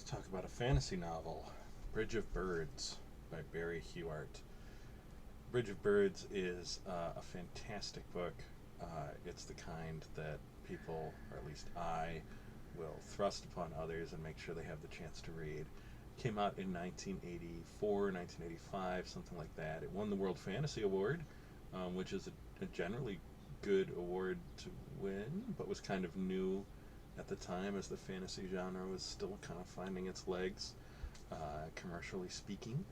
Talk about a fantasy novel, Bridge of Birds by Barry Hewart. Bridge of Birds is a fantastic book. It's the kind that people, or at least I, will thrust upon others and make sure they have the chance to read. Came out in 1984, 1985, something like that. It won the World Fantasy Award, which is a generally good award to win, but was kind of new at the time as the fantasy genre was still kind of finding its legs, commercially speaking.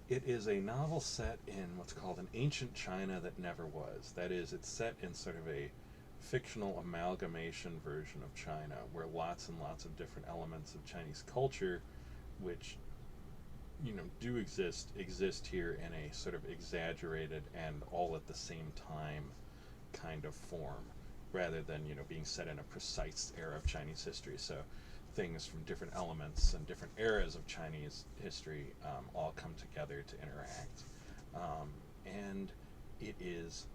It is a novel set in what's called an ancient China that never was. That is, it's set in sort of a fictional amalgamation version of China, where lots and lots of different elements of Chinese culture, which do exist here in a sort of exaggerated and all at the same time kind of form, rather than being set in a precise era of Chinese history. So things from different elements and different eras of Chinese history all come together to interact. And it is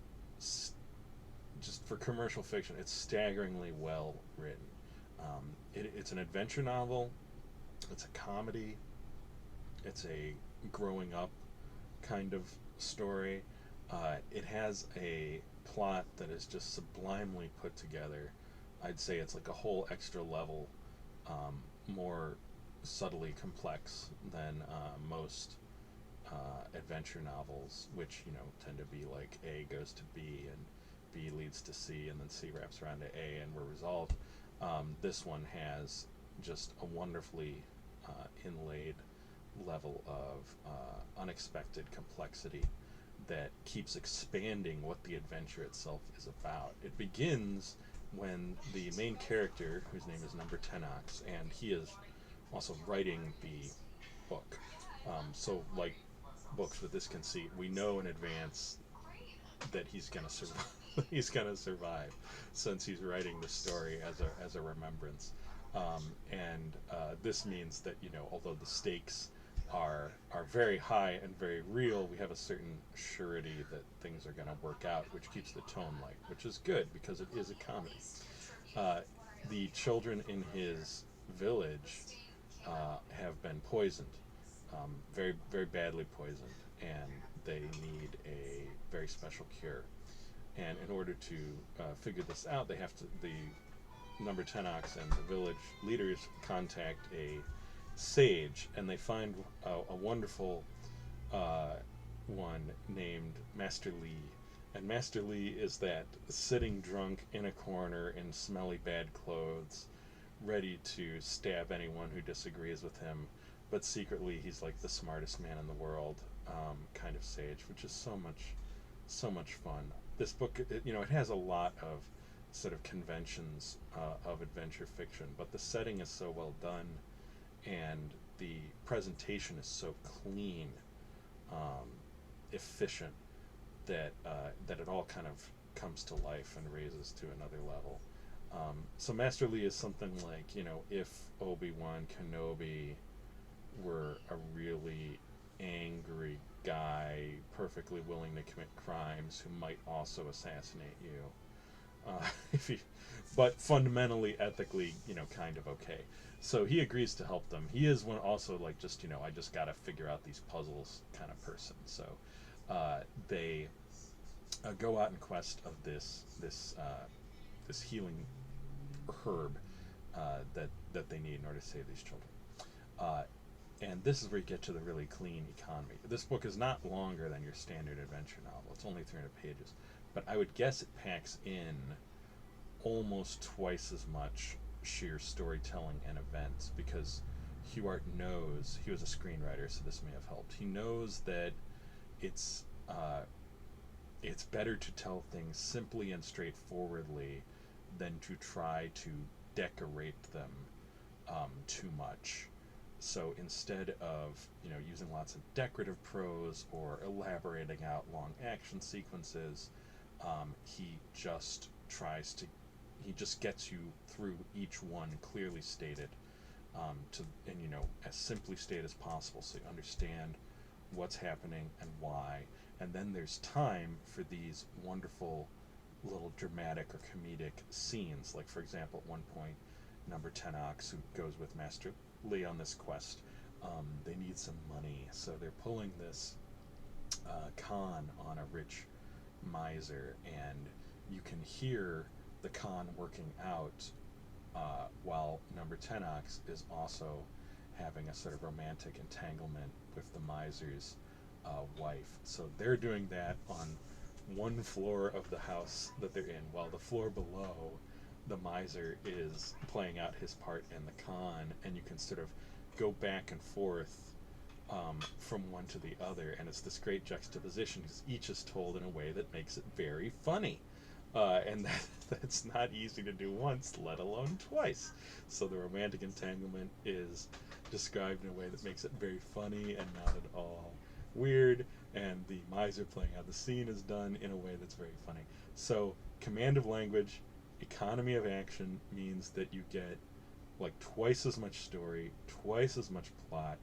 just for commercial fiction, it's staggeringly well written. It's an adventure novel, it's a comedy, it's a growing up kind of story. It has a plot that is just sublimely put together. I'd say it's like a whole extra level more subtly complex than most adventure novels, which tend to be like A goes to B and B leads to C and then C wraps around to A and we're resolved. This one has just a wonderfully inlaid level of unexpected complexity that keeps expanding what the adventure itself is about. It begins when the main character, whose name is Number Tenox, and he is also writing the book. So, like books with this conceit, we know in advance that he's gonna survive. He's gonna survive, since he's writing the story as a remembrance. And this means that although the stakes are very high and very real, we have a certain surety that things are going to work out, which keeps the tone light, which is good because it is a comedy. Uh, the children in his village have been poisoned, very very badly poisoned, and they need a very special cure. And in order to figure this out, they have to the Number Tenox and the village leaders contact a sage, and they find a wonderful uh, one named Master Lee. And Master Lee is that sitting drunk in a corner in smelly bad clothes, ready to stab anyone who disagrees with him, but secretly he's like the smartest man in the world, kind of sage, which is so much fun. This book, it has a lot of sort of conventions of adventure fiction, but the setting is so well done, and the presentation is so clean, um, efficient, that it all kind of comes to life and raises to another level. So Master Lee is something like if Obi-Wan Kenobi were a really angry guy, perfectly willing to commit crimes, who might also assassinate you. If he, but fundamentally, ethically, kind of okay. So he agrees to help them. He is one also like just I just gotta figure out these puzzles kind of person. So they go out in quest of this healing herb that they need in order to save these children. Uh, and this is where you get to the really clean economy. This book is not longer than your standard adventure novel. It's only 300 pages, but I would guess it packs in almost twice as much sheer storytelling and events, because Hewart knows, he was a screenwriter, so this may have helped. He knows that it's uh, it's better to tell things simply and straightforwardly than to try to decorate them too much. So instead of using lots of decorative prose or elaborating out long action sequences, he just tries to he just gets you through each one clearly stated, to and as simply stated as possible, so you understand what's happening and why. And then there's time for these wonderful little dramatic or comedic scenes. Like, for example, at one point Number 10 Ox, who goes with Master Lee on this quest. They need some money, so they're pulling this con on a rich miser, and you can hear the con working out while Number 10 Ox is also having a sort of romantic entanglement with the miser's wife. So they're doing that on one floor of the house that they're in, while the floor below, the miser is playing out his part in the con, and you can sort of go back and forth from one to the other, and it's this great juxtaposition because each is told in a way that makes it very funny. And that's not easy to do once, let alone twice. So the romantic entanglement is described in a way that makes it very funny and not at all weird, and the miser playing out the scene is done in a way that's very funny. So command of language, economy of action means that you get like twice as much story, twice as much plot,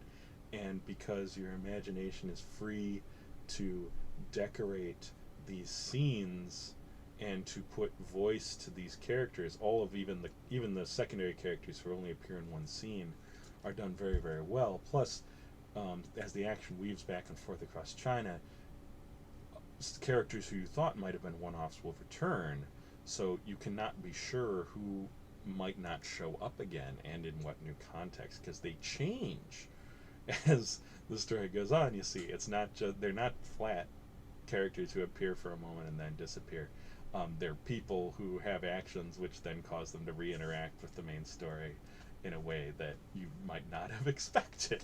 and because your imagination is free to decorate these scenes and to put voice to these characters, all of even the secondary characters who only appear in one scene are done very, very well. Plus, as the action weaves back and forth across China, characters who you thought might have been one-offs will return, so you cannot be sure who might not show up again and in what new context, because they change as the story goes on. You see, it's not just they're not flat characters who appear for a moment and then disappear. They're people who have actions which then cause them to re-interact with the main story in a way that you might not have expected.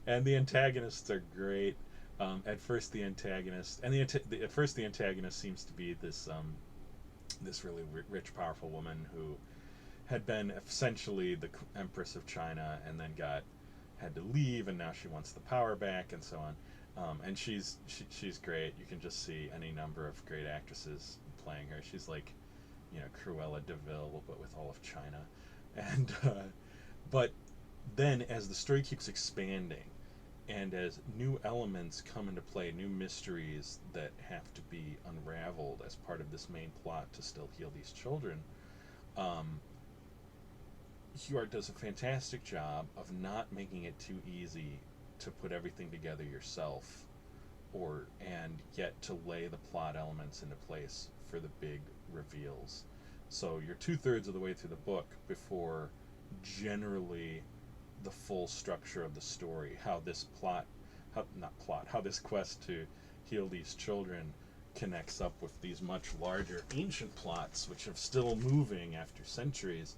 And the antagonists are great. At first, the antagonist seems to be this really rich, powerful woman who had been essentially the Empress of China and then had to leave, and now she wants the power back and so on. And she's great. You can just see any number of great actresses playing her. She's like, Cruella de Vil, but with all of China. And but then as the story keeps expanding, and as new elements come into play, new mysteries that have to be unraveled as part of this main plot to still heal these children, Huart does a fantastic job of not making it too easy to put everything together yourself, and yet to lay the plot elements into place for the big reveals. So you're 2/3 of the way through the book before generally the full structure of the story, how this quest to heal these children connects up with these much larger ancient plots, which are still moving after centuries,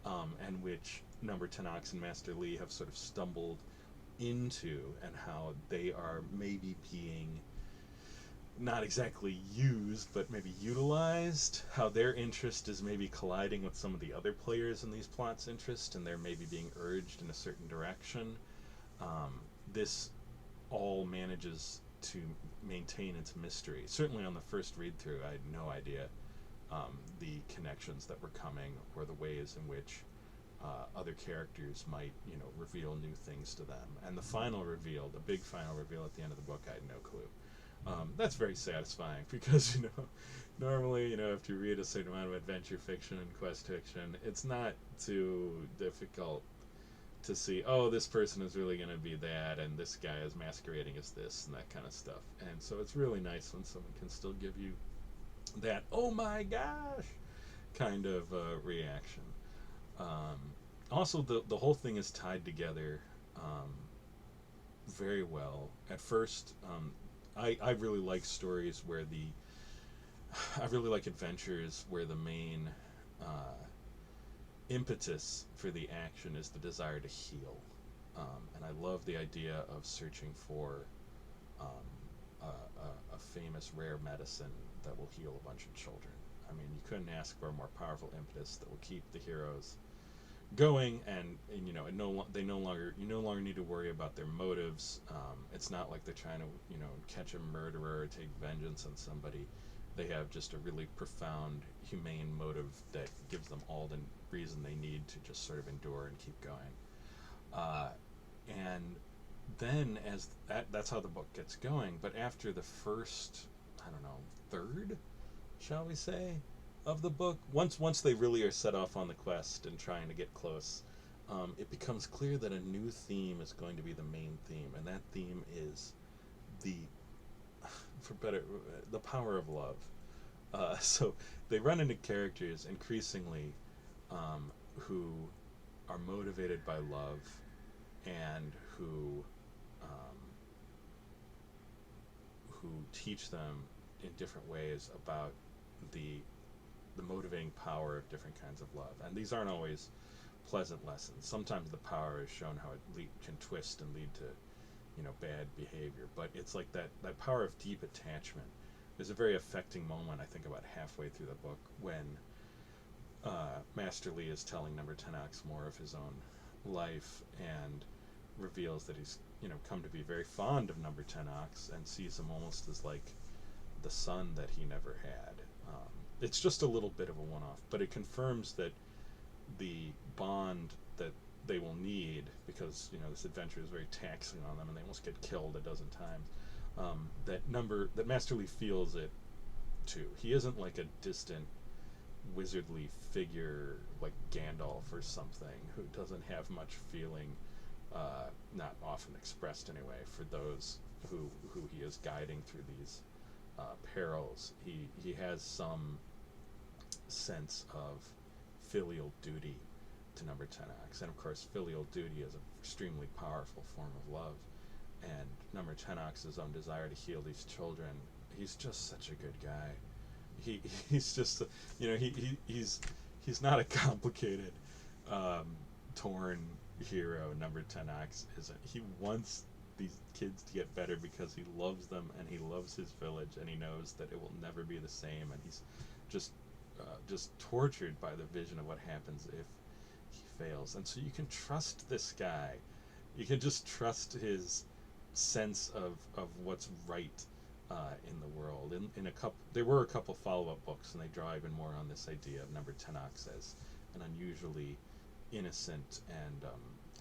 and which Number 10 Ox and Master Lee have sort of stumbled into, and how they are maybe being not exactly used, but maybe utilized, how their interest is maybe colliding with some of the other players in these plots' interest, and they're maybe being urged in a certain direction. This all manages to maintain its mystery. Certainly on the first read-through, I had no idea the connections that were coming, or the ways in which other characters might, reveal new things to them. And the final reveal, the big final reveal at the end of the book, I had no clue. That's very satisfying because, normally, if you read a certain amount of adventure fiction and quest fiction, it's not too difficult to see, oh, this person is really going to be that, and this guy is masquerading as this, and that kind of stuff. And so it's really nice when someone can still give you that, oh my gosh, kind of reaction. Also, the whole thing is tied together very well. At first, I really like stories where I really like adventures where the main impetus for the action is the desire to heal. And I love the idea of searching for a famous rare medicine that will heal a bunch of children. I mean, you couldn't ask for a more powerful impetus that will keep the heroes going, and you no longer need to worry about their motives. It's not like they're trying to catch a murderer or take vengeance on somebody. They have just a really profound, humane motive that gives them all the reason they need to just sort of endure and keep going. And then that's how the book gets going. But after the first, I don't know, third, shall we say, of the book, once they really are set off on the quest and trying to get close, it becomes clear that a new theme is going to be the main theme, and that theme is the, for better, the power of love. So they run into characters increasingly who are motivated by love and um, who teach them in different ways about the the motivating power of different kinds of love. And these aren't always pleasant lessons. Sometimes the power is shown how it can twist and lead to, bad behavior. But it's like that power of deep attachment. There's a very affecting moment, I think, about halfway through the book when Master Lee is telling Number 10 Ox more of his own life and reveals that he's, come to be very fond of Number 10 Ox and sees him almost as like the son that he never had. It's just a little bit of a one-off, but it confirms that the bond that they will need, because this adventure is very taxing on them and they almost get killed a dozen times. That Master Lee feels it too. He isn't like a distant wizardly figure like Gandalf or something who doesn't have much feeling, not often expressed anyway, for those who he is guiding through these perils. He has some sense of filial duty to Number 10 Ox, and of course filial duty is an extremely powerful form of love. And Number 10 Ox's own desire to heal these children, he's just such a good guy. He's just he's not a complicated torn hero. Number 10 Ox isn't. He wants these kids to get better because he loves them and he loves his village and he knows that it will never be the same, and he's just tortured by the vision of what happens if he fails. And so you can trust this guy. You can just trust his sense of what's right in the world. There were a couple follow-up books, and they draw even more on this idea of Number 10 Ox as an unusually innocent and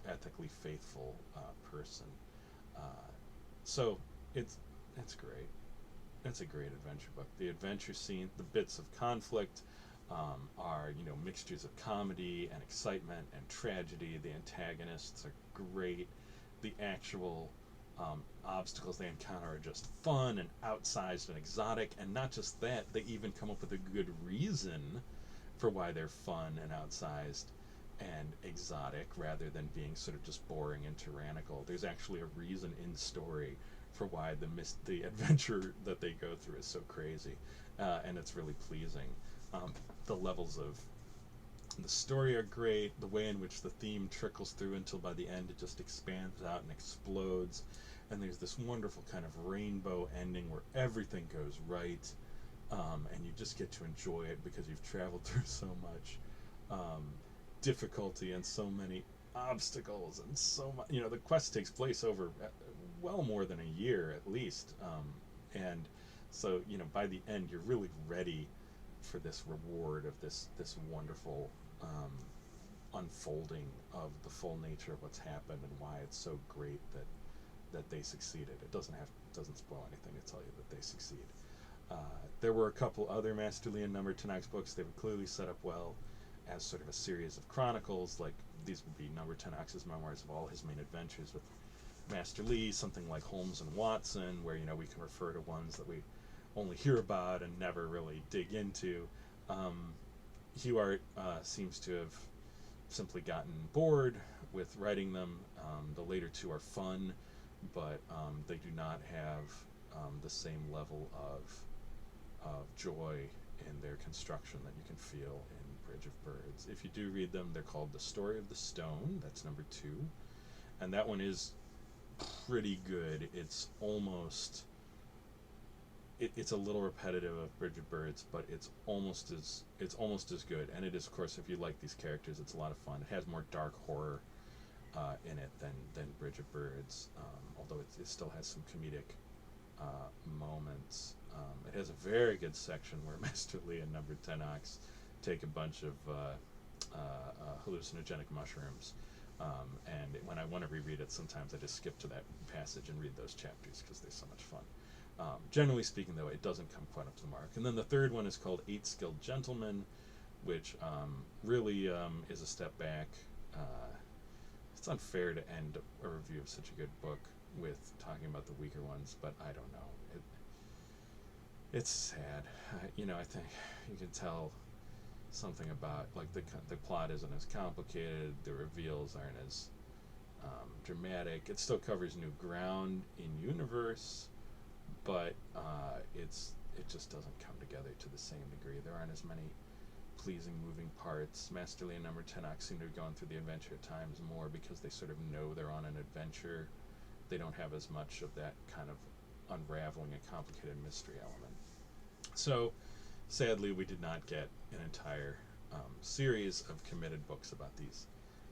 ethically faithful person. So it's great. It's a great adventure book. The adventure scene, the bits of conflict are mixtures of comedy and excitement and tragedy. The antagonists are great. The actual obstacles they encounter are just fun and outsized and exotic, and not just that, they even come up with a good reason for why they're fun and outsized and exotic rather than being sort of just boring and tyrannical. There's actually a reason in story for why the adventure that they go through is so crazy, and it's really pleasing. The levels of the story are great. The way in which the theme trickles through until by the end it just expands out and explodes, and there's this wonderful kind of rainbow ending where everything goes right, and you just get to enjoy it because you've traveled through so much difficulty and so many obstacles and so much. The quest takes place over well more than a year at least, and so by the end you're really ready for this reward of this wonderful unfolding of the full nature of what's happened and why it's so great that they succeeded. It doesn't spoil anything to tell you that they succeed. There were a couple other Master Lee and Number 10 Ox books. They were clearly set up well as sort of a series of chronicles. Like these would be Number 10 Ox's memoirs of all his main adventures with Master Lee, something like Holmes and Watson, where we can refer to ones that we only hear about and never really dig into. Huart seems to have simply gotten bored with writing them. The later two are fun, but they do not have the same level of joy in their construction that you can feel in Bridge of Birds. If you do read them, they're called The Story of the Stone. That's number 2, and that one is pretty good. It's almost it's a little repetitive of Bridge of Birds, but it's almost as good. And it is, of course, if you like these characters, it's a lot of fun. It has more dark horror in it than Bridge of Birds, although it still has some comedic moments. It has a very good section where Master Lee and Number 10 Ox take a bunch of hallucinogenic mushrooms. And when I want to reread it, sometimes I just skip to that passage and read those chapters because they're so much fun. Generally speaking, though, it doesn't come quite up to the mark. And then the third one is called Eight Skilled Gentlemen, which really is a step back. It's unfair to end a review of such a good book with talking about the weaker ones, but I don't know. It's sad. I think you can tell something about, like, the plot isn't as complicated, the reveals aren't as dramatic. It still covers new ground in universe, but it just doesn't come together to the same degree. There aren't as many pleasing moving parts. Masterly and Number 10 Ox seem to be going through the adventure at times more because they sort of know they're on an adventure. They don't have as much of that kind of unraveling a complicated mystery element. So, sadly, we did not get an entire series of committed books about these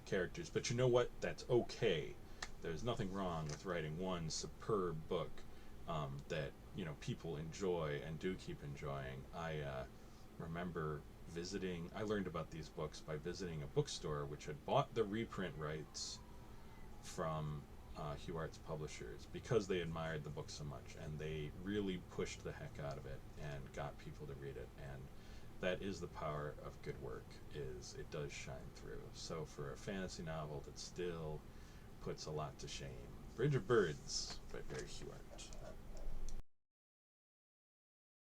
characters. But you know what? That's okay. There's nothing wrong with writing one superb book that people enjoy and do keep enjoying. I remember I learned about these books by visiting a bookstore which had bought the reprint rights from Hugh Arts publishers because they admired the book so much, and they really pushed the heck out of it and got people to read it. And that is the power of good work, is it does shine through. So for a fantasy novel that still puts a lot to shame, Bridge of Birds by Barry Hewart.